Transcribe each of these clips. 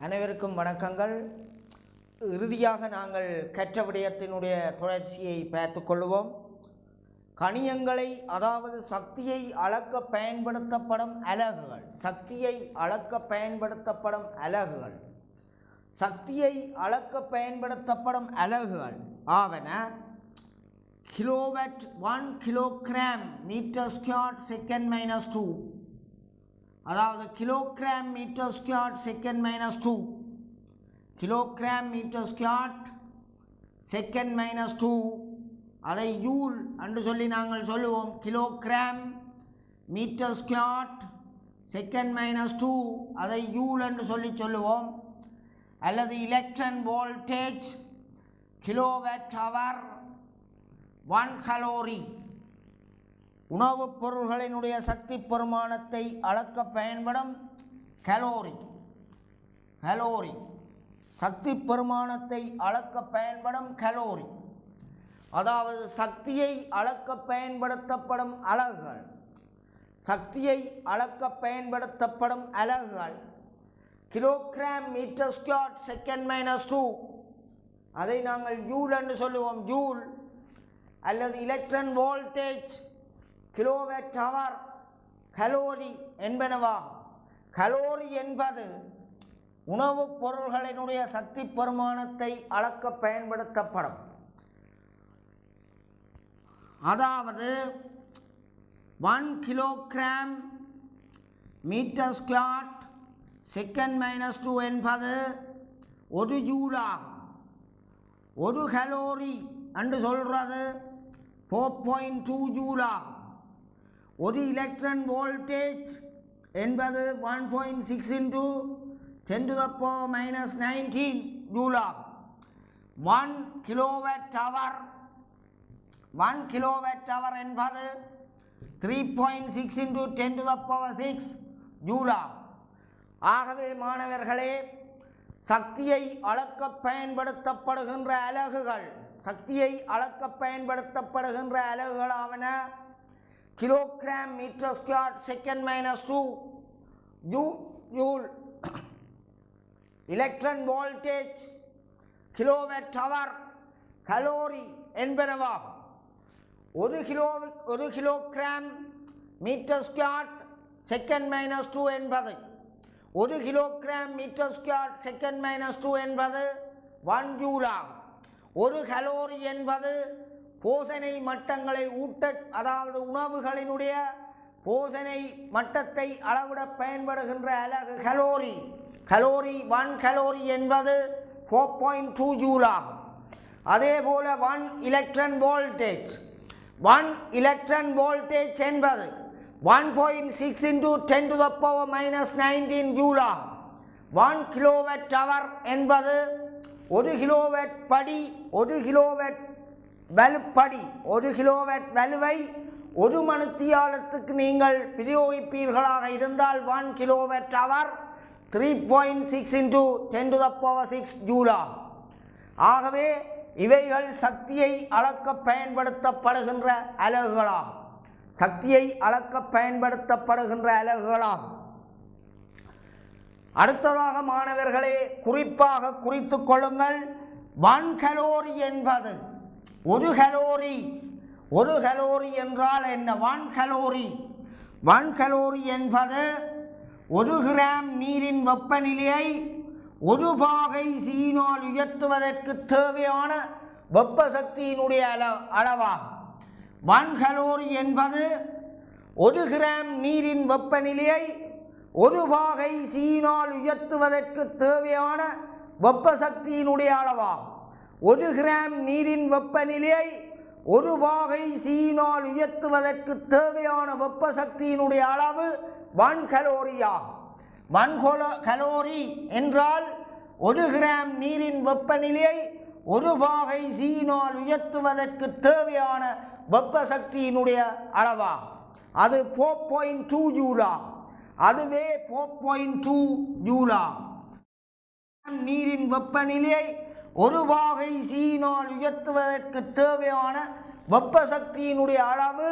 அனைவருக்கும் வணக்கங்கள். இறுதியாக நாங்கள் கற்ற விடயத்தினுடைய தொடர்ச்சியை பார்த்துக் கொள்வோம். கணியங்களை, அதாவது சக்தியை அளக்க பயன்படுத்தப்படும் அலகுகள், சக்தியை அளக்க பயன்படுத்தப்படும் அலகுகள், சக்தியை அளக்க பயன்படுத்தப்படும் அலகுகள் ஆவன kilowatt, 1 kilogram metre square second minus 2, அதாவது kilogram metre square second minus 2, kilogram metre square second minus 2, அதை ஜூல் என்று சொல்லி நாங்கள் சொல்லுவோம். Kilogram metre square second minus 2, அதை ஜூல் என்று சொல்லி சொல்லுவோம். அல்லது electron voltage kilowatt hour 1 calorie, உணவுப் பொருள்களினுடைய சக்தி பெருமானத்தை அளக்க பயன்படும் கலோரி. கலோரி சக்தி பெருமானத்தை அளக்க பயன்படும் கலோரி, அதாவது சக்தியை அளக்க பயன்படுத்தப்படும் அலகுகள், சக்தியை அளக்க பயன்படுத்தப்படும் அலகுகள் kilogram metre square second minus 2, அதை நாங்கள் ஜூல் என்று சொல்லுவோம். ஜூல் அல்லது electron voltage kilowatt hour calorie என்பனவாகும். கலோரி என்பது உணவுப் பொருள்களினுடைய சக்தி பெருமானத்தை அளக்க பயன்படுத்தப்படும். அதாவது 1 kilogram metre square second minus 2 என்பது 1 ஜூலாகும். 1 கலோரி என்று சொல்கிறது 4.2 ஜூலாகும். ஒரு எலக்ட்ரான் வோல்டேஜ் என்பது 1.6 into 10 to the power minus 19 ஜூலாகும். 1 kilowatt hour, 1 kilowatt hour என்பது 3.6 into 10 to the power 6 ஜூலாகும். ஆகவே மாணவர்களே, சக்தியை அளக்க பயன்படுத்தப்படுகின்ற அலகுகள், சக்தியை அளக்க பயன்படுத்தப்படுகின்ற அலகுகளாவன kilogram metre square second minus 2 joule, electron voltage kilowatt hour calorie என்பனவாகும். 1 kilogram metre square second minus 2 என்பது 1 kilogram metre square second minus 2 என்பது 1 ஜூலாகும். 1 கலோரி என்பது போசனை மட்டங்களை அதாவது உணவுகளினுடைய போசனை மட்டத்தை அளவிட பயன்படுகின்ற அலகு கலோரி. கலோரி 1 கலோரி என்பது 4.2 ஜூலாகும். அதே போல 1 எலக்ட்ரான் வோல்டேஜ், 1 எலக்ட்ரான் வோல்டேஜ் என்பது 1.6 into 10 to the power minus 19 ஜூலாகும். 1 kilowatt hour என்பது 1 கிலோவாட் படி, 1 கிலோவாட் வலுப்படி, 1 கிலோவாட் வலுவை 1 மணித்தியாலத்துக்கு நீங்கள் பிரயோகிப்பீர்களாக இருந்தால் 1 kilowatt hour 3.6 into 10 to the power 6 ஜூலாகும். ஆகவே இவைகள் சக்தியை அளக்க பயன்படுத்தப்படுகின்ற அலகுகளாகும். சக்தியை அளக்க பயன்படுத்தப்படுகின்ற அலகுகளாகும். அடுத்ததாக மாணவர்களே, குறிப்பாக குறித்து கொள்ளுங்கள். 1 கலோரி என்பது 1 கலோரி. 1 கலோரி என்றால் என்ன? 1 கலோரி, 1 கலோரி என்பது 1 கிராம் நீரின் வெப்பநிலையை 1 பாகை சீனால் உயர்த்துவதற்கு தேவையான வெப்ப சக்தியினுடைய அளவாகும். 1 கலோரி என்பது 1 கிராம் நீரின் வெப்பநிலையை 1 பாகை சீனால் உயர்த்துவதற்கு தேவையான வெப்ப சக்தியினுடைய அளவாகும். 1 கிராம் நீரின் வெப்பநிலையை 1 பாகை சீனால் உயர்த்துவதற்கு தேவையான வெப்ப சக்தியினுடைய அளவு 1 கலோரியாகும். 1 கலோரி என்றால் 1 கிராம் நீரின் வெப்பநிலையை 1 பாகை சீனால் உயர்த்துவதற்கு தேவையான வெப்ப சக்தியினுடைய அளவாகும். அது 4.2 ஜூலாகும். அதுவே 4.2 ஜூலாகும். நீரின் வெப்பநிலையை 1 பாகை சீனால் உயர்த்துவதற்கு தேவையான வெப்ப சக்தியினுடைய அளவு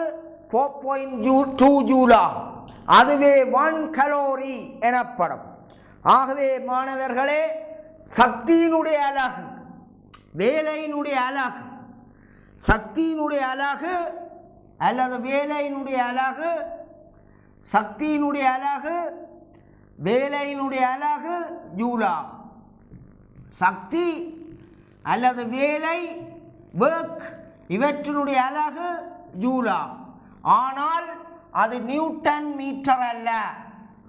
4.2 ஜூலாகும். அதுவே 1 கலோரி எனப்படும். ஆகவே மாணவர்களே, சக்தியினுடைய அலகு, வேலையினுடைய அலகு, சக்தியினுடைய அலகு அல்லது வேலையினுடைய அலகு, சக்தியினுடைய அலகு, வேலையினுடைய அலகு ஜூலாகும். சக்தி அல்லது வேலை, ஒர்க், இவற்றினுடைய அலகு ஜூலாகும். ஆனால் அது நியூட்டன் மீட்டர் அல்ல.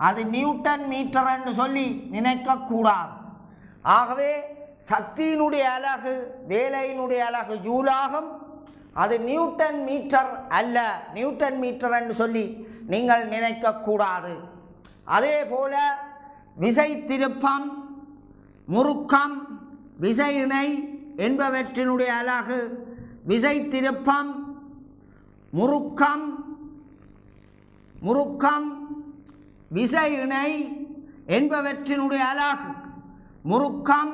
அது நியூட்டன் மீட்டர் என்று சொல்லி நினைக்கக்கூடாது. ஆகவே சக்தியினுடைய அலகு, வேலையினுடைய அலகு ஜூலாகும். அது நியூட்டன் மீட்டர் அல்ல, நியூட்டன் மீட்டர் என்று சொல்லி நீங்கள் நினைக்கக்கூடாது. அதே போல விசை திருப்பம், முறுக்கம், விசை இணை என்பவற்றினுடைய அலகு, விசை திருப்பம், முறுக்கம், விசை இணை என்பவற்றினுடைய அலகு, முறுக்கம்,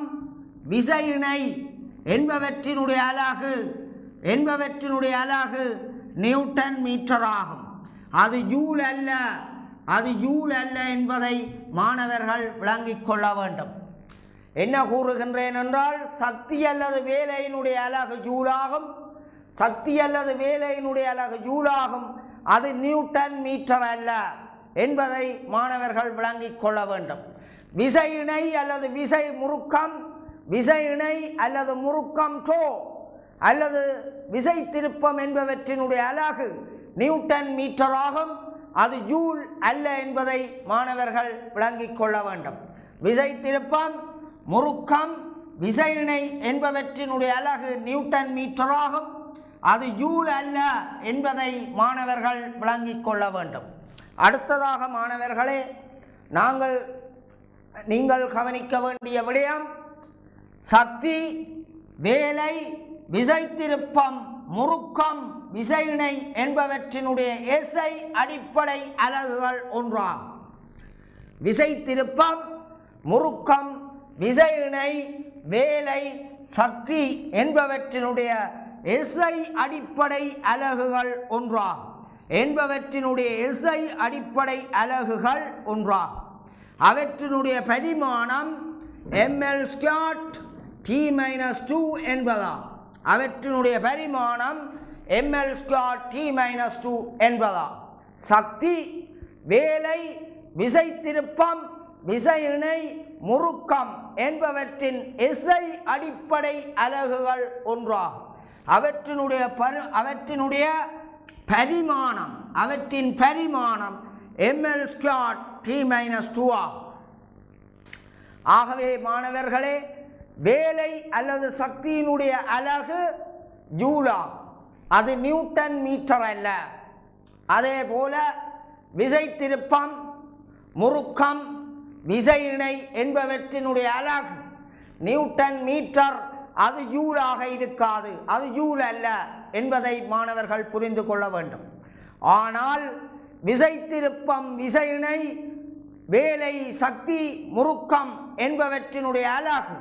விசை இணை என்பவற்றினுடைய அலகு நியூட்டன் மீட்டர் ஆகும். அது ஜூல் அல்ல, அது ஜூல் அல்ல என்பதை மாணவர்கள் விளங்கிக் கொள்ள வேண்டும். என்ன கூறுகின்றேன் என்றால், சக்தி அல்லது வேலையினுடைய அலகு ஜூலாகும். சக்தி அல்லது வேலையினுடைய அலகு ஜூலாகும். அது நியூட்டன் மீட்டர் அல்ல என்பதை மாணவர்கள் விளங்கிக் கொள்ள வேண்டும். விசை இணை அல்லது விசை முறுக்கம், விசை இணை அல்லது முறுக்கம் டோ அல்லது விசை திருப்பம் என்பவற்றினுடைய அலகு நியூட்டன் மீட்டர் ஆகும். அது ஜூல் அல்ல என்பதை மாணவர்கள் விளங்கிக் கொள்ள வேண்டும். விசை திருப்பம், முறுக்கம், விசை இணை என்பவற்றினுடைய அலகு நியூட்டன் மீட்டர் ஆகும். அது ஜூல் அல்ல என்பதை மாணவர்கள் விளங்கிக் கொள்ள வேண்டும். அடுத்ததாக மாணவர்களே, நீங்கள் கவனிக்க வேண்டிய விடயம், சக்தி, வேலை, விசை திருப்பம், முறுக்கம், விசை இணை என்பவற்றினுடைய எஸ்ஐ அடிப்படை அலகுகள் ஒன்றாகும். விசை திருப்பம், முறுக்கம், விசை இணை, வேலை, சக்தி என்பவற்றினுடைய எஸ்ஐ அடிப்படை அலகுகள் ஒன்றாகும். அவற்றினுடைய பரிமாணம் ml² t-2 என்பதாம். அவற்றினுடைய பரிமாணம் ml² t-2 என்பதாம். சக்தி, வேலை, விசை திருப்பம், விசை இணை, முறுக்கம் என்பவற்றின் எஸ்ஐ அடிப்படை அலகுகள் ஒன்றாகும். அவற்றினுடைய பரிமாணம், அவற்றின் பரிமாணம் ml² t-2 ஆகும். ஆகவே மாணவர்களே, வேலை அல்லது சக்தியினுடைய அலகு ஜூலாகும். அது நியூட்டன் மீட்டர் அல்ல. அதே போல விசை திருப்பம், முறுக்கம், விசை இணை என்பவற்றினுடைய அலகு நியூட்டன் மீட்டர். அது ஜூலாக இருக்காது, அது ஜூல் அல்ல என்பதை மாணவர்கள் புரிந்து கொள்ள வேண்டும். ஆனால் விசை திருப்பம், விசை இணை, வேலை, சக்தி, முறுக்கம் என்பவற்றினுடைய அலகு,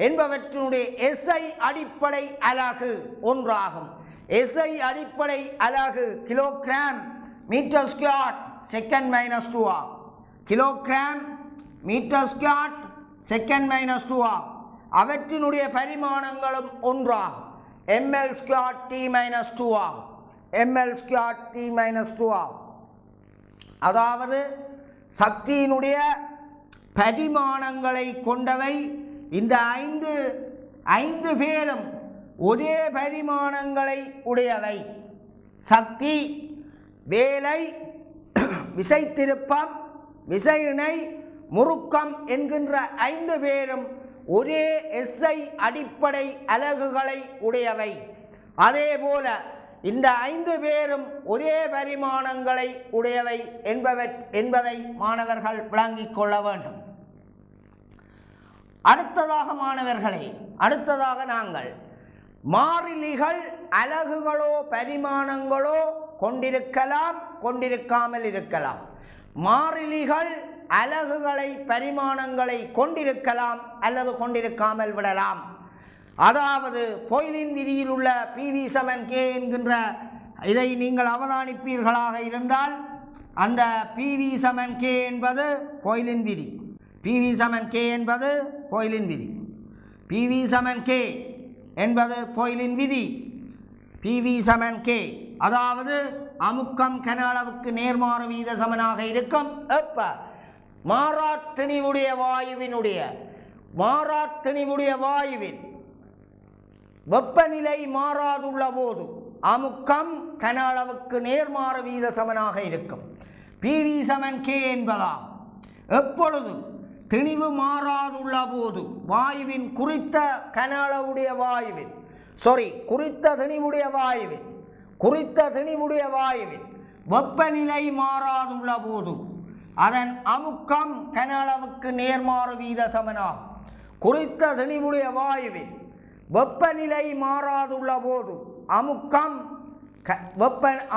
என்பவற்றினுடைய எஸ்ஐ அடிப்படை அலகு ஒன்றாகும். எஸ்ஐ அடிப்படை அலகு கிலோகிராம் மீட்டர் ஸ்கொயர் செகண்ட் -2 ஆகும். கிலோகிராம் மீட்டர் ஸ்கொயர் செகண்ட் -2 ஆகும். அவற்றினுடைய பரிமாணங்களும் ஒன்றாகும். ml² t-2 ஆகும். ml² t-2 ஆகும். அதாவது சக்தியினுடைய பரிமாணங்களை கொண்டவை இந்த ஐந்து பேரும் ஒரே பரிமாணங்களை உடையவை. சக்தி, வேலை, விசை திருப்பம், விசை இணை, முறுக்கம் என்கின்ற 5 பேரும் ஒரே எஸ்ஐ அடிப்படை அலகுகளை உடையவை. அதேபோல இந்த 5 பேரும் ஒரே பரிமாணங்களை உடையவை என்பதை மாணவர்கள் விளங்கிக் கொள்ள வேண்டும். அடுத்ததாக மாணவர்களே, நாங்கள் மாறிலிகள் அலகுகளோ பரிமாணங்களோ கொண்டிருக்கலாம், கொண்டிருக்காமல் இருக்கலாம். மாறிலிகள் அலகுகளை, பரிமாணங்களை கொண்டிருக்கலாம் அல்லது கொண்டிருக்காமல் விடலாம். அதாவது பொய்லின் விதியில் உள்ள PV(k) என்கின்ற இதை நீங்கள் அவதானிப்பீர்களாக இருந்தால், அந்த PV(k) என்பது பொய்லின் விதி. PV சமன் K என்பது போய்லின் விதி. PV சமன் K என்பது போய்லின் விதி. PV சமன் K அதாவது அமுக்கம் கன அளவுக்கு நேர்மாறு வீத சமனாக இருக்கும். எப்ப மாறாத்திணிவுடைய வாயுவின் வெப்பநிலை மாறாதுள்ள போது அமுக்கம் கன அளவுக்கு நேர்மாறு வீத சமனாக இருக்கும். PV சமன் K என்பதாம். எப்பொழுதும் திணிவு மாறாதுள்ள போது வாயுவின் குறித்த கன அளவுடைய குறித்த திணிவுடைய வாயுவின் வெப்பநிலை மாறாதுள்ள போது அதன் அமுக்கம் கன அளவுக்கு நேர்மாறு வீத சமனாகும். குறித்த திணிவுடைய வாயுவின் வெப்பநிலை மாறாதுள்ள போது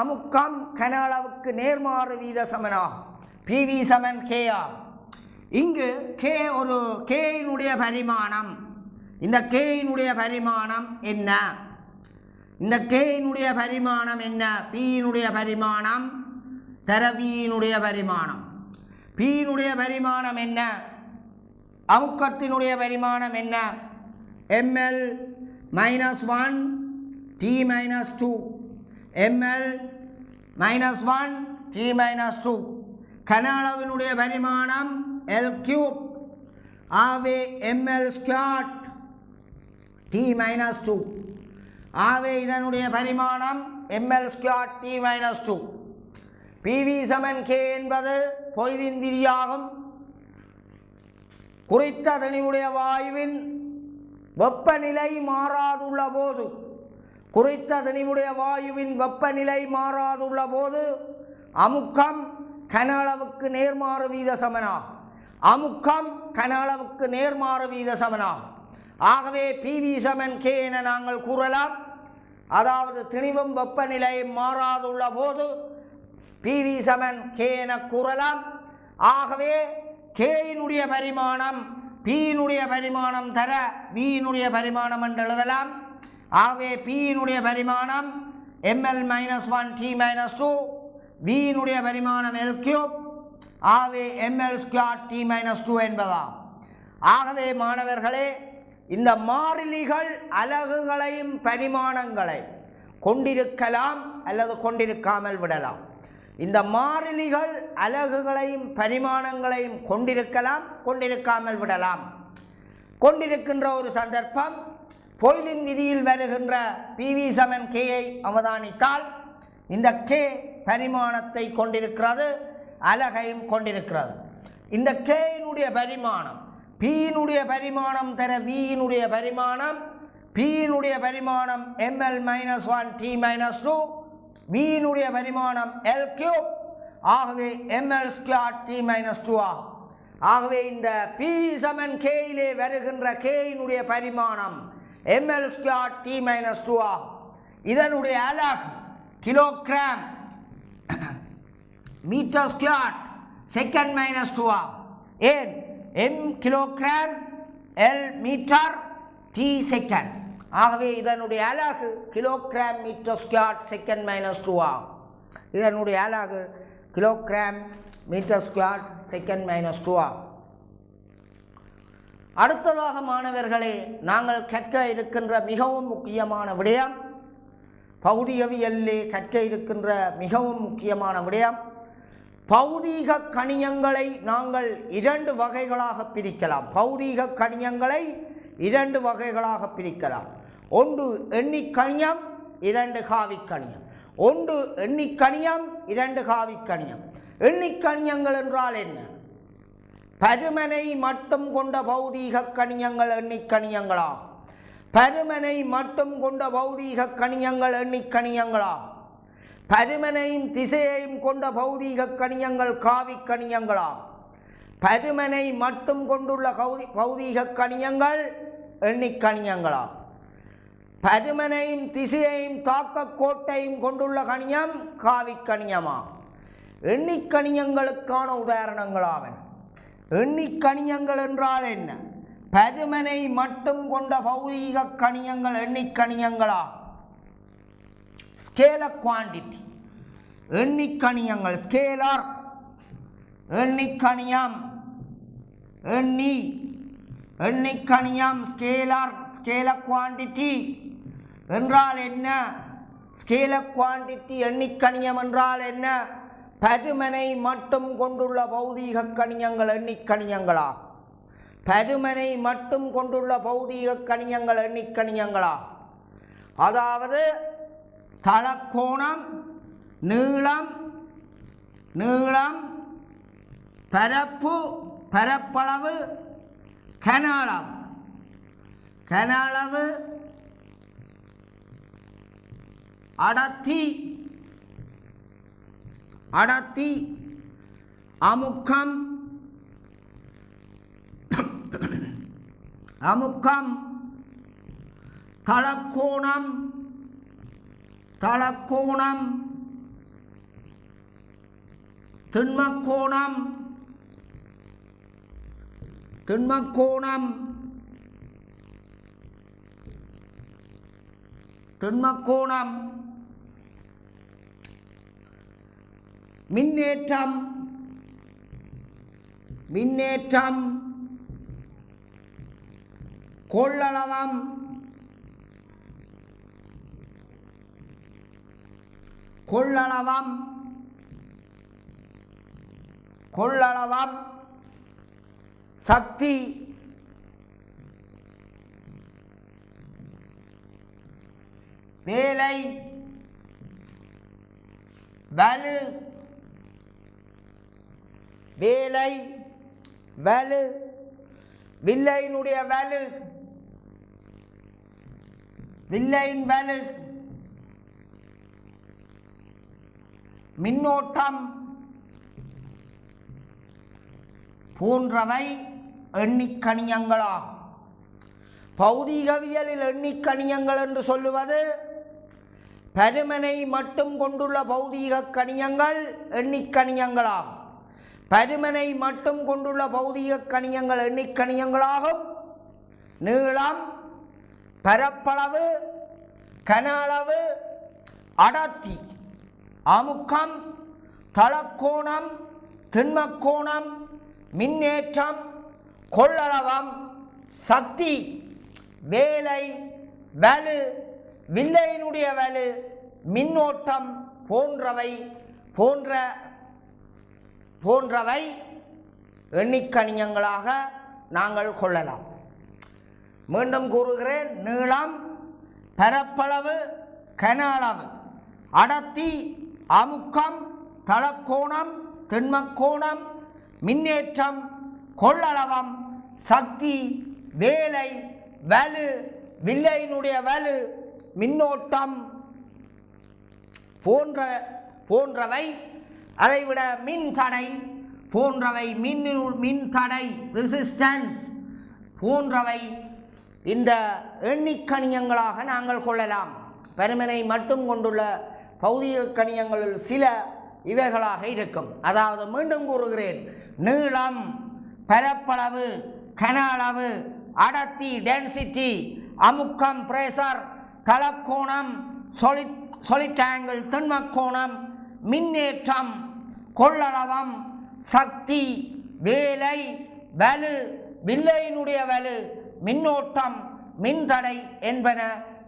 அமுக்கம் கன அளவுக்கு நேர்மாறு வீத சமனாகும். PV சமன் K ஆகும். இங்கு K ஒரு Kயினுடைய பரிமாணம். இந்த Kயினுடைய பரிமாணம் என்ன? இந்த Kயினுடைய பரிமாணம் என்ன? Pயினுடைய பரிமாணம் தர Vயினுடைய பரிமாணம். Pயினுடைய பரிமாணம் என்ன? அமுக்கத்தினுடைய பரிமாணம் என்ன? ml -1 T -2 ml -1 T -2 கன அளவினுடைய பரிமாணம் L3 ஆவே ml² T -2 ஆவே இதனுடைய பரிமாணம் ml² T -2. PV சமன் K என்பது போய்லின் விதியாகும். குறித்த திணிவுடைய வாயுவின் வெப்பநிலை மாறாதுள்ள போது அமுக்கம் கன அளவுக்கு நேர்மாறு வீத சமனாகும். ஆகவே PV சமன் K என நாங்கள் கூறலாம். அதாவது திணிவும் வெப்பநிலையும் மாறாதுள்ள போது PV சமன் K என கூறலாம். ஆகவே Kயினுடைய பரிமாணம் Pயினுடைய பரிமாணம் தர Vயினுடைய பரிமாணம் என்று எழுதலாம். ஆகவே Pயினுடைய பரிமாணம் ml -1 T -2 Vயினுடைய பரிமாணம் L3 ஆகவே ml² T -2 என்பதாம். ஆகவே மாணவர்களே, இந்த மாறிலிகள் அலகுகளையும் பரிமாணங்களை கொண்டிருக்கலாம் அல்லது கொண்டிருக்காமல் விடலாம். இந்த மாறிலிகள் அலகுகளையும் பரிமாணங்களையும் கொண்டிருக்கலாம், கொண்டிருக்காமல் விடலாம். கொண்டிருக்கின்ற ஒரு சந்தர்ப்பம் போய்லின் விதியில் வருகின்ற PV சமன் Kயை அவதானித்தால் இந்த K பரிமாணத்தை கொண்டிருக்கிறது, அலகையும் கொண்டிருக்கிறது. இந்த Kயினுடைய பரிமாணம் Pயினுடைய பரிமாணம் தர Vயினுடைய பரிமாணம் Pயினுடைய பரிமாணம் ml -1 T -2 Vயினுடைய பரிமாணம் L3 ஆகவே ml² T -2 ஆகும். ஆகவே இந்த PV சமன் Kயிலே வருகின்ற Kயினுடைய பரிமாணம் ml² T -2 ஆகும். இதனுடைய அலகு கிலோகிராம் மீட்டர்² செகண்ட் -2 ஆகும். ஏன் m kilogram L metre T second. ஆகவே இதனுடைய அலகு கிலோகிராம் மீட்டர்² செகண்ட் -2 ஆகும். இதனுடைய அலகு கிலோகிராம் மீட்டர்² செகண்ட் -2 ஆகும். அடுத்ததாக மாணவர்களே, நாங்கள் கற்க இருக்கின்ற மிகவும் முக்கியமான விடயம், பௌதிகவியலிலே கற்க இருக்கின்ற மிகவும் முக்கியமான விடயம், பௌதீக கணியங்களை நாங்கள் இரண்டு வகைகளாக பிரிக்கலாம். பௌதீக கணியங்களை இரண்டு வகைகளாக பிரிக்கலாம். ஒன்று எண்ணிக்கணியம், இரண்டு காவிக்கணியம். ஒன்று எண்ணிக்கணியம், இரண்டு காவிக்கணியம். எண்ணிக்கணியங்கள் என்றால் என்ன? பருமனை மட்டும் கொண்ட பௌதீக கணியங்கள் எண்ணிக்கணியங்களாகும். பருமனை மட்டும் கொண்ட பௌதீக கணியங்கள் எண்ணிக்கணியங்களாகும். பருமனையும் திசையையும் கொண்ட பௌதீக கணியங்கள் காவிக்கணியங்களாகும். பருமனை மட்டும் கொண்டுள்ள பௌதீக கணியங்கள் எண்ணிக்கணியங்களாகும். பருமனையும் திசையையும் தாக்க கோட்டையும் கொண்டுள்ள கணியம் காவிக்கணியமாகும். எண்ணிக்கணியங்களுக்கான உதாரணங்களாவன. எண்ணிக்கணியங்கள் என்றால் என்ன? பருமனை மட்டும் கொண்ட பௌதீக கணியங்கள் எண்ணிக்கணியங்களாகும். ஸ்கேலர் குவாண்டிட்டி எண்ணிக்கணியங்கள், ஸ்கேலர் எண்ணிக்கணியம் எண்ணிக்கணியம் ஸ்கேலர் குவாண்டிட்டி என்றால் என்ன? ஸ்கேலர் குவாண்டிட்டி எண்ணிக்கணியம் என்றால் என்ன? பருமனை மட்டும் கொண்டுள்ள பௌதீக கணியங்கள் எண்ணிக்கணியங்களாகும். பருமனை மட்டும் கொண்டுள்ள பௌதீக கணியங்கள் எண்ணிக்கணியங்களாகும். அதாவது தளக்கோணம், நீளம், பரப்பளவு, கனஅளவு, அடர்த்தி, அமுக்கம், தளக்கோணம், திண்மக்கோணம், மின்னேற்றம், கொள்ளளவம், சக்தி, வேலை, வலு, வில்லையினுடைய வலு, மின்னோட்டம் போன்றவை எண்ணிக்கணியங்களாகும். பௌதீகவியலில் எண்ணிக்கணியங்கள் என்று சொல்லுவது பருமனை மட்டும் கொண்டுள்ள பௌதீக கணியங்கள் எண்ணிக்கணியங்களாகும். பருமனை மட்டும் கொண்டுள்ள பௌதீக கணியங்கள் எண்ணிக்கணியங்களாகும். நீளம், பரப்பளவு, கனஅளவு, அடர்த்தி, அமுக்கம், தளக்கோணம், திண்மக்கோணம், மின்னேற்றம், கொள்ளளவம், சக்தி, வேலை, வலு, வில்லையினுடைய வலு, மின்னோட்டம் போன்றவை எண்ணிக்கணியங்களாக நாங்கள் கொள்ளலாம். மீண்டும் கூறுகிறேன், நீளம், பரப்பளவு, கனஅளவு, அடர்த்தி, அமுக்கம், தளக்கோணம், திண்மக்கோணம், மின்னேற்றம், கொள்ளளவம், சக்தி, வேலை, வலு, வில்லையினுடைய வலு, மின்னோட்டம் போன்றவை, அதைவிட மின்தடை போன்றவை, மின்தடை ரெசிஸ்டன்ஸ் போன்றவை இந்த எண்ணிக்கணியங்களாக நாங்கள் கொள்ளலாம். பருமனை மட்டும் கொண்டுள்ள பௌதிக கணியங்களில் சில இவைகளாக இருக்கும். அதாவது மீண்டும் கூறுகிறேன், நீளம், பரப்பளவு, கனஅளவு, அடர்த்தி டென்சிட்டி, அமுக்கம் பிரஷர், தளக்கோணம் solid angle திண்மக்கோணம், மின்னேற்றம், கொள்ளளவம், சக்தி, வேலை, வலு, வில்லையினுடைய வலு, மின்னோட்டம், மின்தடை என்பன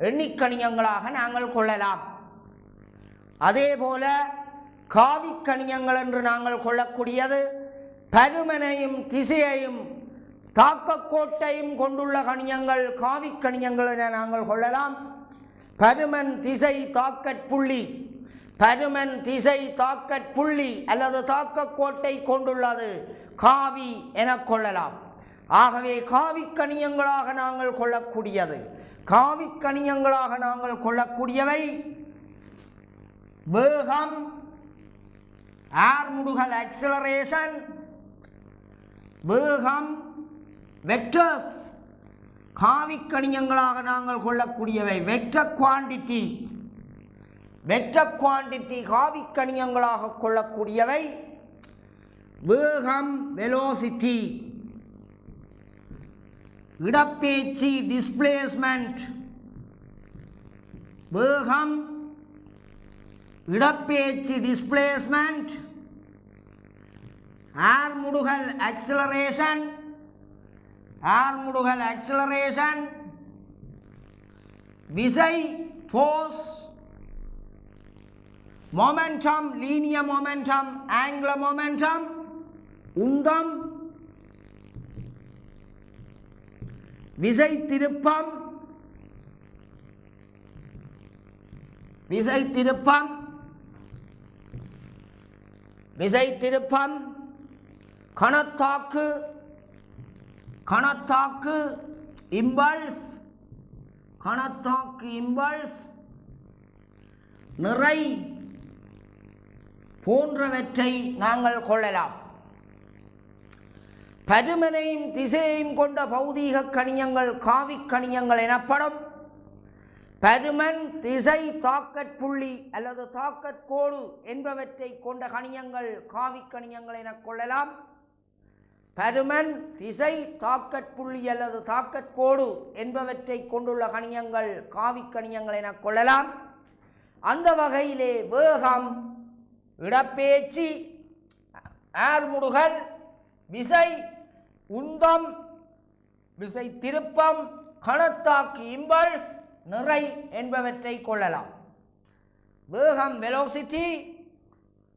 எண்ணிக்கணியங்களாக நாங்கள் கொள்ளலாம். அதேபோல காவிக்கணியங்கள் என்று நாங்கள் கொள்ளக்கூடியது பருமனையும் திசையையும் தாக்கக்கோட்டையும் கொண்டுள்ள கணியங்கள் காவிக்கணியங்கள் என நாங்கள் கொள்ளலாம். பருமன் திசை தாக்கட்புள்ளி, பருமன் திசை தாக்கட்புள்ளி அல்லது தாக்கக்கோட்டை கொண்டுள்ளது காவி என கொள்ளலாம். ஆகவே காவிக்கணியங்களாக நாங்கள் கொள்ளக்கூடியது, காவிக்கணியங்களாக நாங்கள் கொள்ளக்கூடியவை வேகம், ஆர்முடுகல் ஆக்சிலரேஷன், வேகம், வெக்டர்ஸ். காவிக்கணியங்களாக நாங்கள் கொள்ளக்கூடியவை வெக்டர் குவாண்டிட்டி, வெக்டர் குவாண்டிட்டி காவிக்கணியங்களாக கொள்ளக்கூடியவை வேகம், வெலோசிட்டி, இடப்பெயர்ச்சி டிஸ்பிளேஸ்மெண்ட், வேகம், இடப்பெயர்ச்சி டிஸ்பிளேஸ்மெண்ட், ஆர்முடுகல் ஆக்சிலரேஷன், ஆர்முடுகல் ஆக்சிலரேஷன், விசை force, momentum linear momentum angular momentum, உந்தம், விசை திருப்பம், விசை திருப்பம், விசை திருப்பம், கணத்தாக்கு, கணத்தாக்கு இம்பல்ஸ், கணத்தாக்கு இம்பல்ஸ், நிறை போன்றவற்றை நாங்கள் கொள்ளலாம். பருமனையும் திசையையும் கொண்ட பௌதீக கணியங்கள் காவிக் கணியங்கள் எனப்படும். பருமன், திசை, தாக்கட்புள்ளி அல்லது தாக்கட்கோடு என்பவற்றை கொண்ட கணியங்கள் காவிக் கணியங்கள் என கொள்ளலாம். பருமன், திசை, தாக்கட்புள்ளி அல்லது தாக்கட்கோடு என்பவற்றை கொண்டுள்ள கணியங்கள் காவிக் கணியங்கள் என கொள்ளலாம். அந்த வகையிலே வேகம், இடப்பெயர்ச்சி, ஆர்முடுகல், விசை, உந்தம், விசை திருப்பம், கணத்தாக்கு இம்பல்ஸ், நிறை என்பவற்றை கொள்ளலாம். வேகம் வெலோசிட்டி,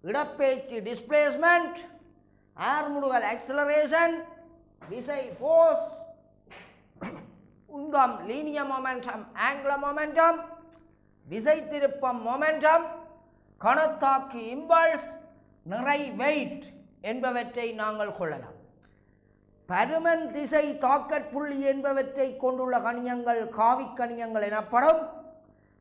இடப்பெயர்ச்சி டிஸ்பிளேஸ்மெண்ட், ஆர்முடுகல் ஆக்சிலரேஷன், விசை ஃபோர்ஸ், உந்தம் லீனியர் மொமெண்டம் ஆங்குலர் மொமெண்டம், விசை திருப்பம் மொமெண்டம், கணத்தாக்கு இம்பல்ஸ், நிறை வெயிட் என்பவற்றை நாங்கள் கொள்ளலாம். பருமன், திசை, தாக்கட்புள்ளி என்பவற்றை கொண்டுள்ள கணியங்கள் காவிக் கணியங்கள் எனப்படும்.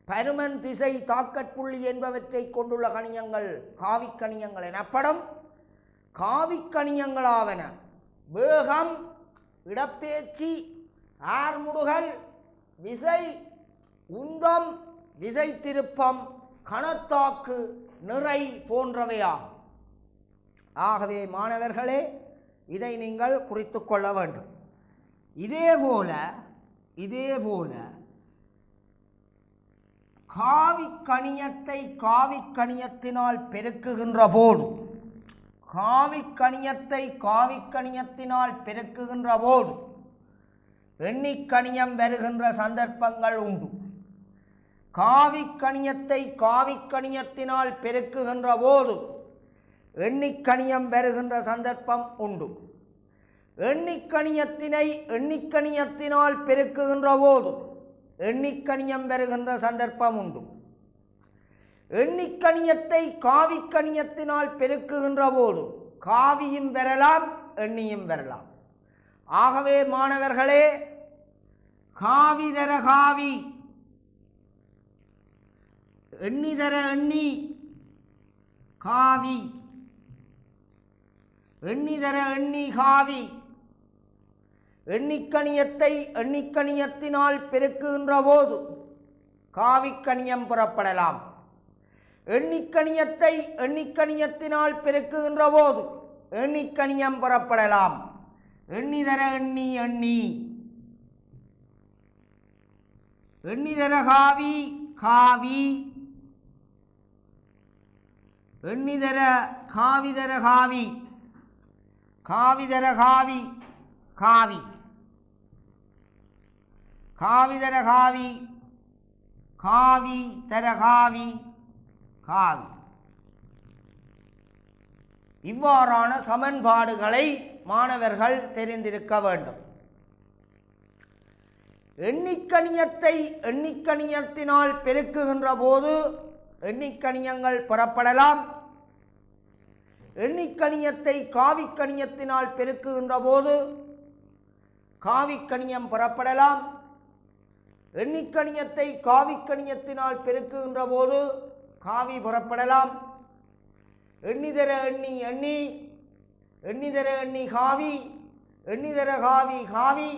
பருமன், திசை, தாக்கட்புள்ளி என்பவற்றை கொண்டுள்ள கணியங்கள் காவிக் கணியங்கள் எனப்படும். காவிக் கணியங்களாவன வேகம், இடப்பெயர்ச்சி, ஆர்முடுகல், விசை, உந்தம், விசை திருப்பம், கணத்தாக்கு, நிறை போன்றவையாகும். ஆகவே மாணவர்களே, இதை நீங்கள் குறித்து கொள்ள வேண்டும். இதேபோல காவிக் கணியத்தை காவிக் கணியத்தினால் பெருக்குகின்ற போது, காவிக் கணியத்தை காவிக் கணியத்தினால் பெருக்குகின்ற போது எண்ணிக்கணியம் வருகின்ற சந்தர்ப்பங்கள் உண்டு. காவிக் கணியத்தை காவிக் கணியத்தினால் பெருக்குகின்ற போது எண்ணிக்கணியம் வருகின்ற சந்தர்ப்பம் உண்டு. எண்ணிக்கணியத்தினை எண்ணிக்கணியத்தினால் பெருக்குகின்ற போது எண்ணிக்கணியம் வருகின்ற சந்தர்ப்பம் உண்டு. எண்ணிக்கணியத்தை காவிக் கணியத்தினால் பெருக்குகின்ற போது காவியும் வரலாம், எண்ணியும் வரலாம். ஆகவே மாணவர்களே, காவி தர காவி, எண்ணி தர எண்ணி காவி, எண்ணி தர எண்ணி காவி, எண்ணிக்கணியத்தை எண்ணிக்கணியத்தினால் பெருக்குகின்ற போது காவிக் கணியம் புறப்படலாம். எண்ணிக்கணியத்தை எண்ணிக்கணியத்தினால் பெருக்குகின்ற போது எண்ணிக்கணியம் புறப்படலாம். எண்ணி தர எண்ணி எண்ணி, எண்ணி தர காவி காவி, எண்ணி தர காவி தர காவி, காவி தர காவி காவி, காவி தர காவி, காவி தர காவி காவி. இவ்வாறான சமன்பாடுகளை மாணவர்கள் தெரிந்திருக்க வேண்டும். எண்ணிக்கணியத்தை எண்ணிக்கணியத்தினால் பெருக்குகின்ற போது எண்ணிக்கணியங்கள் புறப்படலாம். எண்ணிக்கணியத்தை காவிக் கணியத்தினால் பெருக்குகின்ற போது காவிக் கணியம் புறப்படலாம். எண்ணிக்கணியத்தை காவிக் கணியத்தினால் பெருக்குகின்ற போது காவி புறப்படலாம். எண்ணிதர எண்ணி எண்ணி, எண்ணிதர எண்ணி காவி, எண்ணிதர காவி காவி,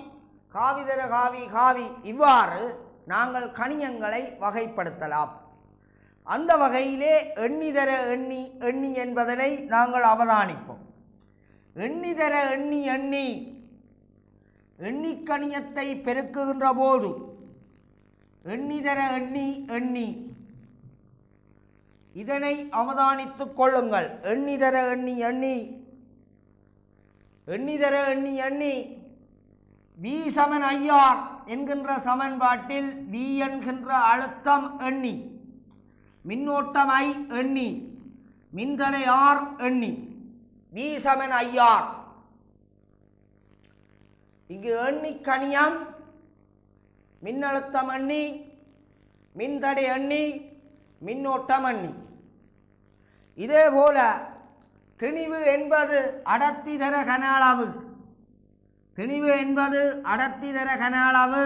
காவிதர காவி காவி. இவ்வாறு நாங்கள் கணியங்களை வகைப்படுத்தலாம். அந்த வகையிலே எண்ணிதர எண்ணி எண்ணி என்பதனை நாங்கள் அவதானிப்போம். எண்ணிதர எண்ணி எண்ணி எண்ணிக்கணியத்தை பெருக்குகின்ற போது எண்ணிதர எண்ணி எண்ணி, இதனை அவதானித்துக் கொள்ளுங்கள். எண்ணிதர எண்ணி எண்ணி, எண்ணிதர எண்ணி எண்ணி, V சமன் IR என்கின்ற சமன்பாட்டில் V என்கின்ற அழுத்தம் எண்ணி, மின்னோட்டம் I எண்ணி, மின்தடை R எண்ணி, V சமன் IR. இங்கு எண்ணி கணியம், மின்னழுத்தம் எண்ணி, மின்தடை எண்ணி, மின்னோட்டம் எண்ணி. இதேபோல திணிவு என்பது அடர்த்தி தர கன அளவு. திணிவு என்பது அடர்த்தி தர கன அளவு.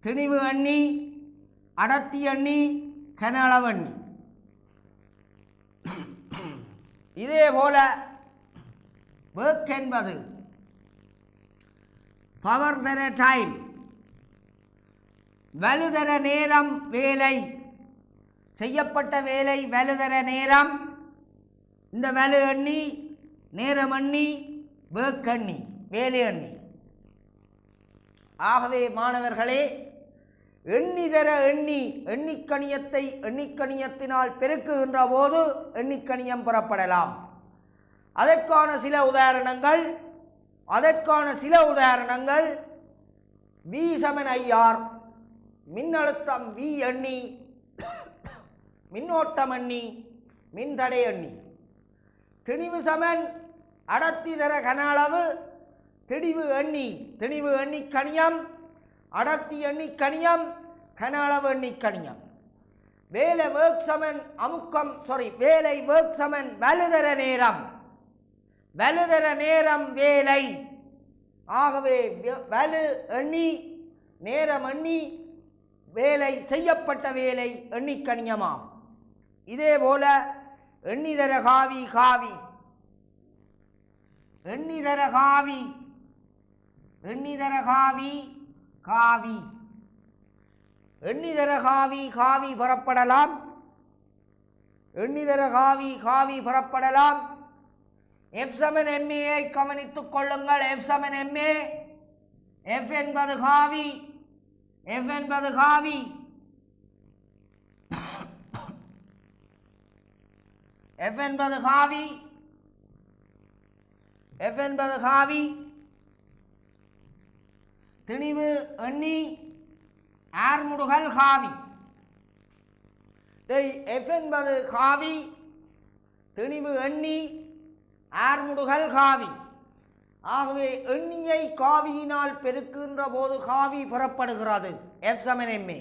திணிவு எண்ணி, அடர்த்தி எண்ணி, கன அளவு எண்ணி. இதேபோல ஒர்க் என்பது பவர் தர டைம், வலுதர நேரம், வேலை, செய்யப்பட்ட வேலை வலுதர நேரம். இந்த வலு எண்ணி, நேரம் எண்ணி, ஒர்க் எண்ணி, வேலை எண்ணி. ஆகவே மாணவர்களே, எண்ணிதர எண்ணி எண்ணிக்கணியத்தை எண்ணிக்கணியத்தினால் பெருக்குகின்ற போது எண்ணிக்கணியம் பெறப்படலாம். அதற்கான சில உதாரணங்கள் V சமன் IR, மின்னழுத்தம் V எண்ணி, மின்னோட்டம் எண்ணி, மின்தடை எண்ணி. திணிவு சமன் அடர்த்தி தர கன அளவு, திணிவு எண்ணி கணியம், அடர்த்தி எண்ணி கணியம், கன அளவு எண்ணி கணியம். வேலை ஒர்க் சமன் வலுதர நேரம், வேலை. ஆகவே வலு எண்ணி, நேரம் எண்ணி, வேலை, செய்யப்பட்ட வேலை எண்ணிக்கணியமாம். இதேபோல எண்ணிதர காவி, எண்ணிதர காவி, எண்ணிதர காவி பெறப்படலாம். எண்ணிதர காவி பெறப்படலாம். F சமன் MA ஐ கவனித்துக் கொள்ளுங்கள். F சமன் MA, F என்பது காவி, F என்பது காவி, F என்பது காவி, F என்பது காவி. திணிவு எண்ணி, ஆர்முடுகள் காவி. F என்பது காவி, திணிவு எண்ணி, ஆர்முடுகள் காவி. ஆகவே எண்ணியை காவியினால் பெருக்குகின்ற போது காவி பெறப்படுகிறது. F சமன் MA.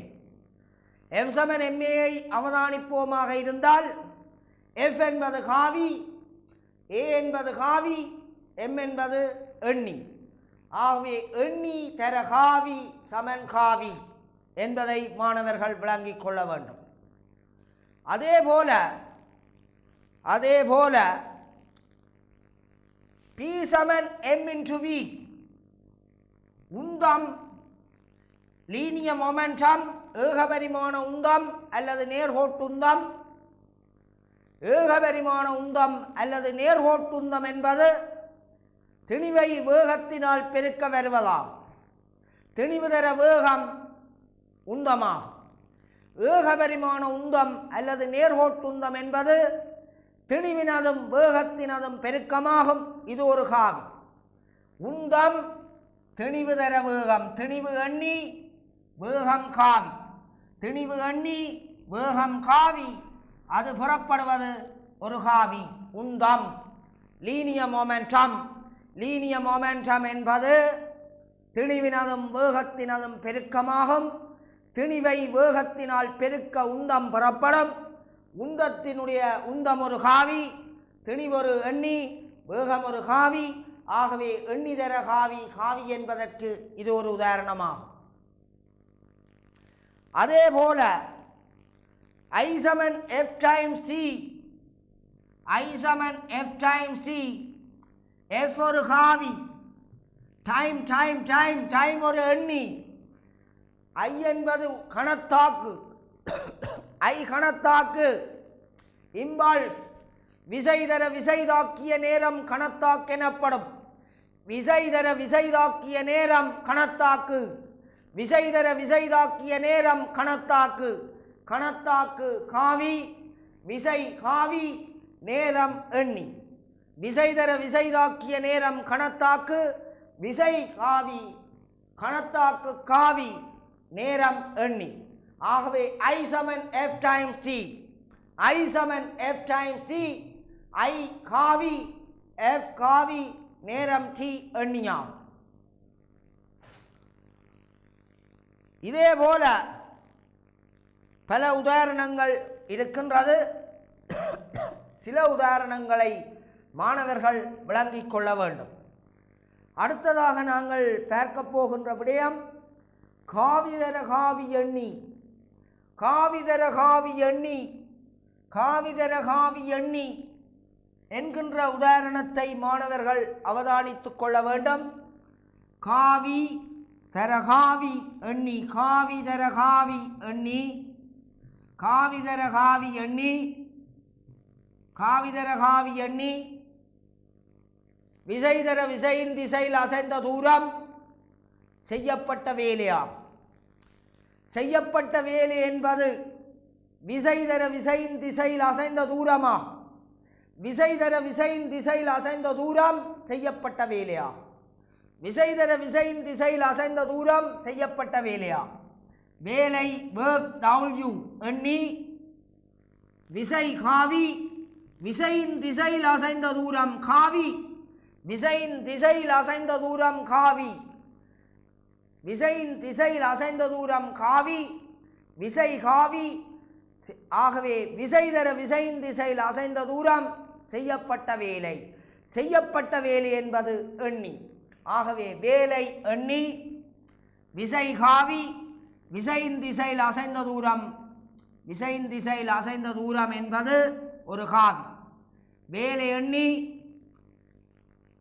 F சமன் MA ஐ அவதானிப்போமாக இருந்தால் F என்பது காவி, A என்பது காவி, M என்பது எண்ணி. ஆகவே எண்ணி தர காவி சமன் காவி என்பதை மாணவர்கள் விளங்கிக் கொள்ள வேண்டும். அதேபோல P சமன் M into V, உந்தம், லீனியர் மொமெண்டம், ஏகபரிமாண உந்தம் அல்லது நேர்கோட்டுந்தம். ஏகபரிமாண உந்தம் அல்லது நேர்கோட்டுந்தம் என்பது திணிவை வேகத்தினால் பெருக்க வருவதாம். திணிவு தர வேகம் உந்தமாகும். ஏகபரிமாண உந்தம் அல்லது நேர்கோட்டுந்தம் என்பது திணிவினதும் வேகத்தினதும் பெருக்கமாகும். இது ஒரு காவி. உந்தம், திணிவு தர வேகம், திணிவு எண்ணி, வேகம் காவி. திணிவு எண்ணி, வேகம் காவி. அது புறப்படுவது ஒரு காவி, உந்தம். லீனியர் மொமெண்டம் என்பது திணிவினதும் வேகத்தினதும் பெருக்கமாகும். திணிவை வேகத்தினால் பெருக்க உந்தம் புறப்படும். உந்தம் ஒரு காவி, திணிவொரு எண்ணி, வேகம் ஒரு காவி. ஆகவே எண்ணிதர காவி என்பதற்கு இது ஒரு உதாரணமாகும். அதேபோல I சமன் F டைம்ஸ் T, I சமன் F டைம்ஸ் T. F ஒரு காவி, டைம் ஒரு எண்ணி. I என்பது கணத்தாக்கு, கணத்தாக்கு. இம்பல்ஸ், விசைதர விசைதாக்கிய நேரம் கணத்தாக்கு எனப்படும். விசைதர விசைதாக்கிய நேரம் கணத்தாக்கு, விசைதர விசைதாக்கிய நேரம் கணத்தாக்கு. கணத்தாக்கு காவி, விசை காவி, நேரம் எண்ணி. விசைதர விசைதாக்கிய நேரம் கணத்தாக்கு, விசை காவி, கணத்தாக்கு காவி நேரம் எண்ணி. ஆகவே I சமன் F டைம்ஸ் T, I சமன் F டைம்ஸ் T, I காவி F காவி நேரம் T எண்ணியாம். இதே போல பல உதாரணங்கள் இருக்கின்றது. சில உதாரணங்களை மாணவர்கள் விளங்கிக் கொள்ள வேண்டும். அடுத்ததாக நாங்கள் பார்க்க போகின்ற விடயம் காவிதர காவி எண்ணி. காவிதர காவி எண்ணி, காவிதர காவி எண்ணி என்கின்ற உதாரணத்தை மாணவர்கள் அவதானித்துக் கொள்ள வேண்டும். காவி தரகாவி எண்ணி, காவி தரகாவி எண்ணி, காவி தரகாவி எண்ணி, காவி தரகாவி எண்ணி விசைதர விசையின் திசையில் அசைந்த தூரம் செய்யப்பட்ட வேலையாகும். செய்யப்பட்ட வேலை என்பது விசைதர விசையின் திசையில் அசைந்த தூரமாகும். விசைதர விசையின் திசையில் அசைந்த தூரம் செய்யப்பட்ட வேலையாகும். விசைதர விசையின் திசையில் அசைந்த தூரம் செய்யப்பட்ட வேலையாகும். வேலை work W எண்ணி விசை காவி, விசையின் திசையில் அசைந்த தூரம் காவி, விசையின் திசையில் அசைந்த தூரம் காவி, விசையின் திசையில் அசைந்த தூரம் காவி, விசை காவி. ஆகவே விசைதர விசையின் திசையில் அசைந்த தூரம் செய்யப்பட்ட வேலை. செய்யப்பட்ட வேலை என்பது எண்ணி. ஆகவே வேலை எண்ணி, விசை காவி, விசையின் திசையில் அசைந்த தூரம், விசையின் திசையில் அசைந்த தூரம் என்பது ஒரு காவி. வேலை எண்ணி,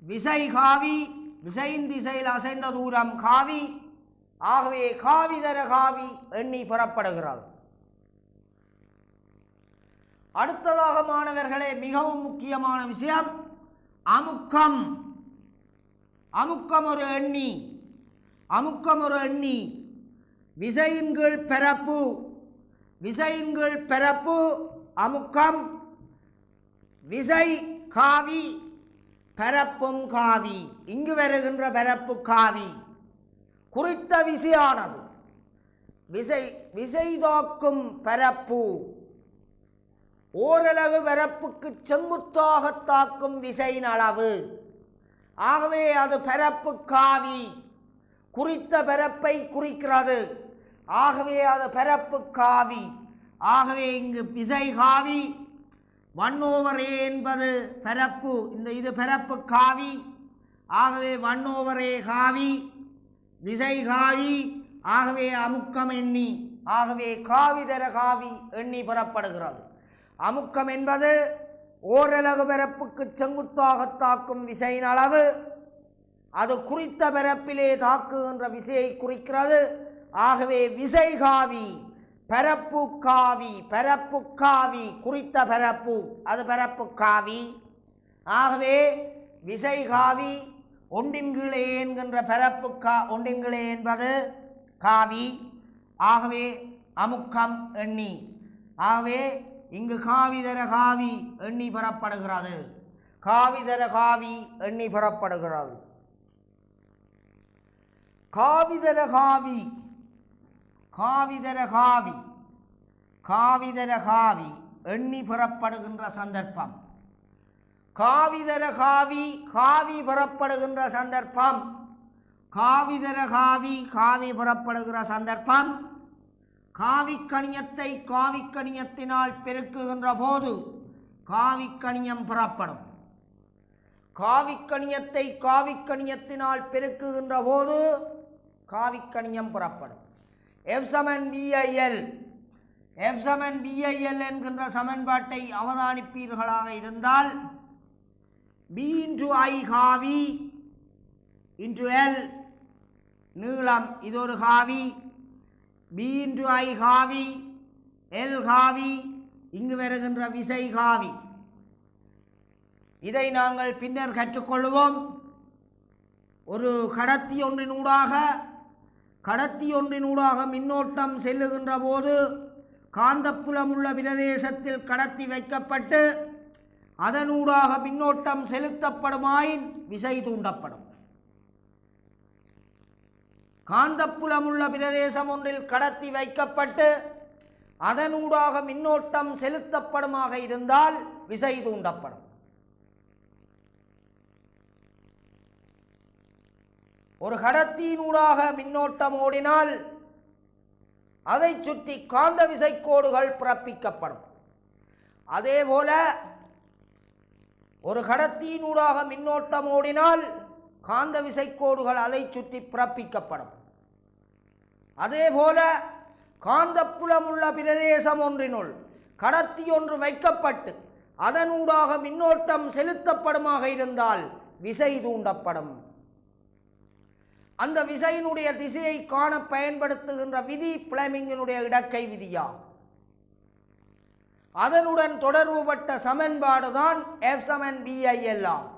விசை காவி, விசையின் திசையில் அசைந்த தூரம் காவி. ஆகவே காவிதர காவி எண்ணி பெறப்படுகிறது. அடுத்ததாக மாணவர்களே மிகவும் முக்கியமான விஷயம் அமுக்கம். அமுக்கம் ஒரு எண்ணி. அமுக்கம் ஒரு எண்ணி. விசையின் கீழ் பரப்பு, விசையின் கீழ் பரப்பு அமுக்கம். விசை காவி, பரப்பும் காவி. இங்கு வருகின்ற பரப்பு காவி. குறித்த விசையானது விசை தாக்கும் பரப்பு ஓரளவு பரப்புக்கு செங்குத்தாக தாக்கும் விசையின் அளவு. ஆகவே அது பரப்பு காவி. குறித்த பரப்பை குறிக்கிறது. ஆகவே அது பரப்பு காவி. ஆகவே இங்கு விசை காவி 1/A என்பது பரப்பு. இது பரப்பு காவி. ஆகவே 1/A காவி, விசை காவி. ஆகவே அமுக்கம் எண்ணி. ஆகவே காவிதர காவி எண்ணி பெறப்படுகிறது. அமுக்கம் என்பது ஓரலகு பரப்புக்கு செங்குத்தாக தாக்கும் விசையின் அளவு. அது குறித்த பரப்பிலே தாக்குகின்ற விசையை குறிக்கிறது. ஆகவே விசை காவி, பரப்பு காவி, பரப்பு காவி, குறித்த பரப்பு அது பரப்பு காவி. ஆகவே விசை காவி ஒன்றின் கீழே என்கின்ற பரப்பு ஒன்றின் கீழே என்பது காவி. ஆகவே அமுக்கம் எண்ணி. ஆகவே இங்கு காவிதர காவி எண்ணி பெறப்படுகிறது. காவிதர காவி எண்ணி பெறப்படுகிறது. காவிதர காவி, காவிதர காவி, காவிதர காவி எண்ணி பெறப்படுகின்ற சந்தர்ப்பம். காவிதர காவி காவி பெறப்படுகின்ற சந்தர்ப்பம். காவிதர காவி காவி பெறப்படுகிற சந்தர்ப்பம். காவிக்கணியத்தை காவிக்கணியத்தினால் பெருக்குகின்ற போது காவிக்கணியம் பெறப்படும். காவிக்கணியத்தை காவிக்கணியத்தினால் பெருக்குகின்ற போது காவிக்கணியம் பெறப்படும். F சமன் BIL, F சமன் BIL என்கின்ற சமன்பாட்டை அவதானிப்பீர்களாக இருந்தால் B into I காவி into L நீளம், இது ஒரு காவி. B into I காவி, L காவி, இங்கு வருகின்ற விசை காவி. இதை நாங்கள் பின்னர் கற்றுக்கொள்வோம். ஒரு கடத்தி ஒன்றினூடாக மின்னோட்டம் செல்லுகின்ற போது காந்தப்புலம் உள்ள பிரதேசத்தில் கடத்தி வைக்கப்பட்டு அதனூடாக மின்னோட்டம் செலுத்தப்படுமாயின் விசை தூண்டப்படும். காந்தப்புலமுள்ள பிரதேசம் ஒன்றில் கடத்தி வைக்கப்பட்டு அதனூடாக மின்னோட்டம் செலுத்தப்படுமாக இருந்தால் விசை தூண்டப்படும். ஒரு கடத்தியினூடாக மின்னோட்டம் ஓடினால் அதை சுற்றி காந்த விசைக்கோடுகள் பிறப்பிக்கப்படும். அதேபோல ஒரு கடத்தியினூடாக மின்னோட்டம் ஓடினால் காந்த விசைக்கோடுகள் அதை சுற்றி பிறப்பிக்கப்படும். அதேபோல காந்தப்புலமுள்ள பிரதேசம் ஒன்றினுள் கடத்தி ஒன்று வைக்கப்பட்டு அதனூடாக மின்னோட்டம் செலுத்தப்படுமாக இருந்தால் விசை தூண்டப்படும். அந்த விசையினுடைய திசையை காண பயன்படுத்துகின்ற விதி பிளெமிங்கினுடைய இடக்கை விதியாகும். அதனுடன் தொடர்புபட்ட சமன்பாடு தான் F=BIL ஆகும்.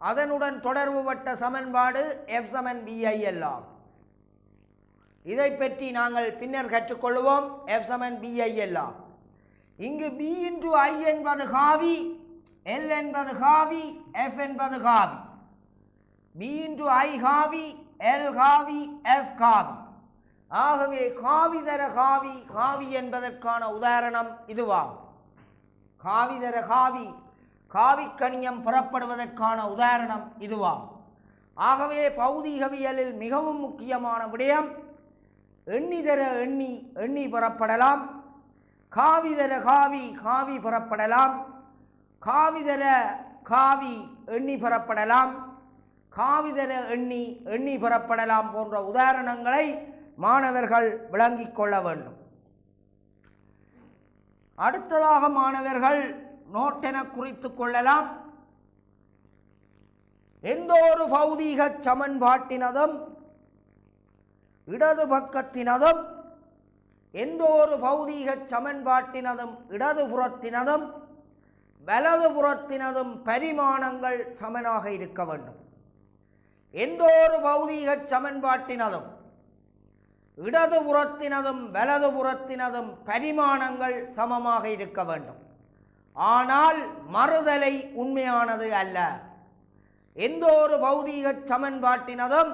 அதனுடன் தொடர்புபட்ட சமன்பாடு F=BIL ஆகும். இதை பற்றி நாங்கள் பின்னர் கற்றுக்கொள்வோம். F=BIL ஆகும். இங்கு B × I என்பது காவி, L என்பது காவி, F என்பது காவி. B × I காவி, L காவி, F காவி. ஆகவே காவி தர காவி, காவி என்பதற்கான உதாரணம் இதுவாகும். காவி தர காவி, காவி கணியம் புறப்படுவதற்கான உதாரணம் இதுவாகும். ஆகவே பௌதிகவியலில் மிகவும் முக்கியமான விடயம் எண்ணி தர எண்ணி, எண்ணி புறப்படலாம். காவி தர காவி, காவி புறப்படலாம். காவி தர காவி, எண்ணி புறப்படலாம். காவி தர எண்ணி, எண்ணி புறப்படலாம் போன்ற உதாரணங்களை மாணவர்கள் விளங்கிக் கொள்ள வேண்டும். அடுத்ததாக மாணவர்கள் நோட்டென குறித்து கொள்ளலாம். எந்த ஒரு பௌதீக சமன்பாட்டினதும் இடது பக்கத்தினதும் எந்த ஒரு பௌதீக சமன்பாட்டினதும் இடதுபுறத்தினதும் வலதுபுறத்தினதும் பரிமாணங்கள் சமனாக இருக்க வேண்டும். எந்த ஒரு பௌதீக சமன்பாட்டினதும் இடதுபுறத்தினதும் வலதுபுறத்தினதும் பரிமாணங்கள் சமமாக இருக்க வேண்டும். ஆனால் மறுதலை உண்மையானது அல்ல. எந்த ஒரு பௌதீக சமன்பாட்டினதும்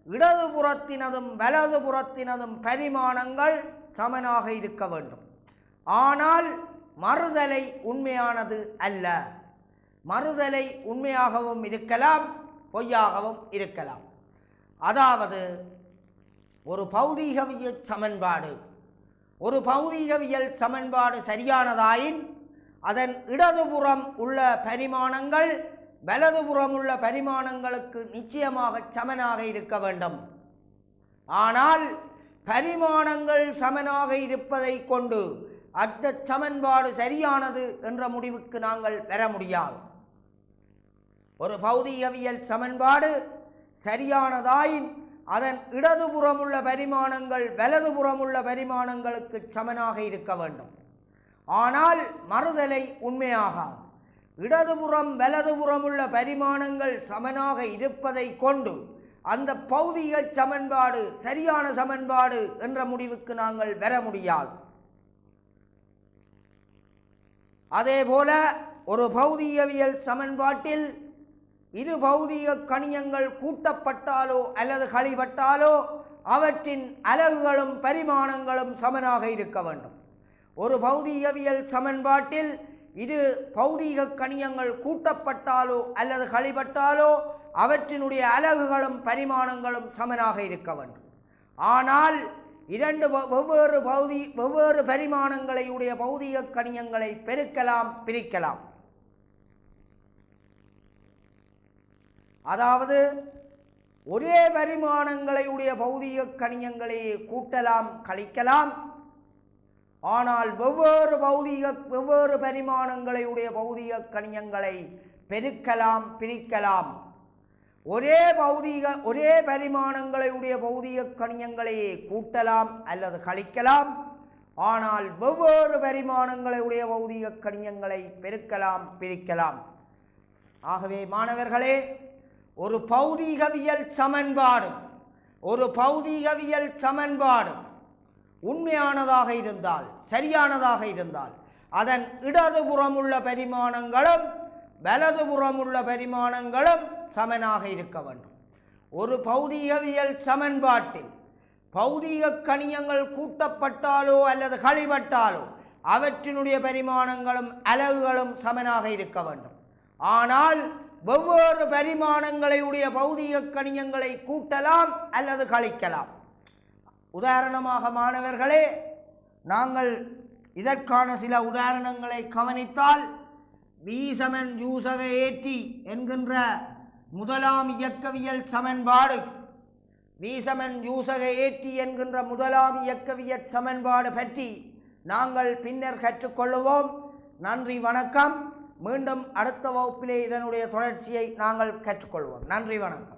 இடதுபுறத்தினதும் வலதுபுறத்தினதும் பரிமாணங்கள் சமனாக இருக்க வேண்டும். ஆனால் மறுதலை உண்மையானது அல்ல. மறுதலை உண்மையாகவும் இருக்கலாம், பொய்யாகவும் இருக்கலாம். அதாவது ஒரு பௌதீகவியல் சமன்பாடு சரியானதாயின் அதன் இடதுபுறம் உள்ள பரிமாணங்கள் வலதுபுறம் உள்ள பரிமாணங்களுக்கு நிச்சயமாக சமனாக இருக்க வேண்டும். ஆனால் பரிமாணங்கள் சமனாக இருப்பதை கொண்டு அந்த சமன்பாடு சரியானது என்ற முடிவுக்கு நாங்கள் பெற முடியாது. ஒரு பௌதீகவியல் சமன்பாடு சரியானதாயின் அதன் இடதுபுறம் உள்ள பரிமாணங்கள் வலதுபுறம் உள்ள பரிமாணங்களுக்கு சமனாக இருக்க வேண்டும். ஆனால் மறுதலை உண்மையாகாது. இடதுபுறம் வலதுபுறம் உள்ள பரிமாணங்கள் சமனாக இருப்பதை கொண்டு அந்த பௌதீக சமன்பாடு சரியான சமன்பாடு என்ற முடிவுக்கு நாங்கள் பெற முடியாது. அதேபோல ஒரு பௌதீகவியல் சமன்பாட்டில் இரு பௌதீக கணியங்கள் கூட்டப்பட்டாலோ அல்லது கழிபட்டாலோ அவற்றின் அலகுகளும் பரிமாணங்களும் சமனாக இருக்க வேண்டும். ஒரு பௌதீகவியல் சமன்பாட்டில் இரு பௌதீக கணியங்கள் கூட்டப்பட்டாலோ அல்லது கழிபட்டாலோ அவற்றினுடைய அலகுகளும் பரிமாணங்களும் சமனாக இருக்க வேண்டும். ஆனால் இரண்டு வெவ்வேறு பரிமாணங்களை உடைய பௌதீக கணியங்களை பெருக்கலாம், பிரிக்கலாம். அதாவது ஒரே பரிமாணங்களை உடைய பௌதீக கணியங்களை கூட்டலாம், கழிக்கலாம். ஆனால் வெவ்வேறு பரிமாணங்களை உடைய பௌதீக கணியங்களை பெருக்கலாம், பிரிக்கலாம். ஒரே பரிமாணங்களை உடைய பௌதீக கணியங்களை கூட்டலாம் அல்லது கழிக்கலாம். ஆனால் வெவ்வேறு பரிமாணங்களை உடைய பௌதீக கணியங்களை பெருக்கலாம், பிரிக்கலாம். ஆகவே மாணவர்களே, ஒரு பௌதீகவியல் சமன்பாடு உண்மையானதாக இருந்தால், சரியானதாக இருந்தால் அதன் இடதுபுறம் உள்ள பரிமாணங்களும் வலதுபுறம் உள்ள பரிமாணங்களும் சமனாக இருக்க வேண்டும். ஒரு பௌதிகவியல் சமன்பாட்டில் பௌதிக கணியங்கள் கூட்டப்பட்டாலோ அல்லது கழிவட்டாலோ அவற்றினுடைய பரிமாணங்களும் அலகுகளும் சமனாக இருக்க வேண்டும். ஆனால் வெவ்வேறு பரிமாணங்களையுடைய பௌதிக கணியங்களை கூட்டலாம் அல்லது கழிக்கலாம். உதாரணமாக மாணவர்களே, நாங்கள் இதற்கான சில உதாரணங்களை கவனித்தால் வீசமன் யூசக ஏற்றி என்கின்ற முதலாம் இயக்கவியல் சமன்பாடு, வீசமன் யூசக ஏற்றி என்கின்ற முதலாம் இயக்கவியல் சமன்பாடு பற்றி நாங்கள் பின்னர் கற்றுக்கொள்ளுவோம். நன்றி, வணக்கம். மீண்டும் அடுத்த வகுப்பிலே இதனுடைய தொடர்ச்சியை நாங்கள் கற்றுக்கொள்வோம். நன்றி, வணக்கம்.